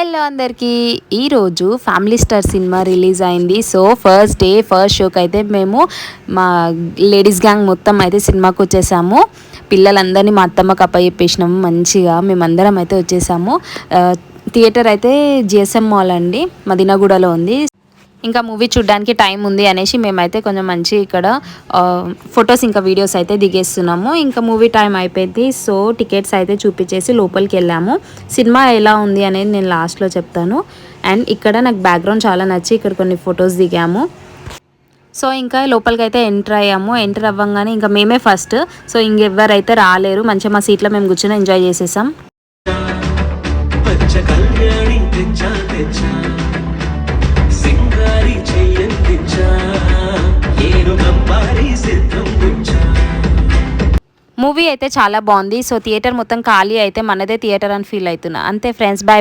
Hello అందరికీ, ఈరోజు family star cinema release అయింది. సో ఫస్ట్ డే ఫస్ట్ షోకి అయితే మేము మా లేడీస్ గ్యాంగ్ మొత్తం అయితే సినిమాకి వచ్చేసాము. పిల్లలందరినీ మా అత్తమ్మకి అప్పచెప్పేసినాము. మంచిగా మేమందరం అయితే వచ్చేసాము. థియేటర్ అయితే జిఎస్ఎం మాల్ అండి, మదీనాగూడలో ఉంది. ఇంకా మూవీ చూడడానికి టైం ఉంది అనేసి మేమైతే కొంచెం మంచి ఇక్కడ ఫొటోస్ ఇంకా వీడియోస్ అయితే దిగేస్తున్నాము. ఇంకా మూవీ టైం అయిపోయింది. సో టికెట్స్ అయితే చూపించేసి లోపలికి వెళ్ళాము. సినిమా ఎలా ఉంది అనేది నేను లాస్ట్లో చెప్తాను. అండ్ ఇక్కడ నాకు బ్యాక్గ్రౌండ్ చాలా నచ్చి ఇక్కడ కొన్ని ఫొటోస్ దిగాము. సో ఇంకా లోపలికి అయితే ఎంటర్ అయ్యాము. ఎంటర్ అవ్వగానే ఇంకా మేమే ఫస్ట్. సో ఇంకెవ్వరైతే రాలేరు. మంచిగా మా సీట్లో మేము కూర్చొని ఎంజాయ్ చేసేసాం. మూవీ అయితే చాలా బాగుంది. సో థియేటర్ మొత్తం ఖాళీ అయితే మనదే థియేటర్ అని ఫీల్ అవుతున్నా. అంతే ఫ్రెండ్స్, బాయ్.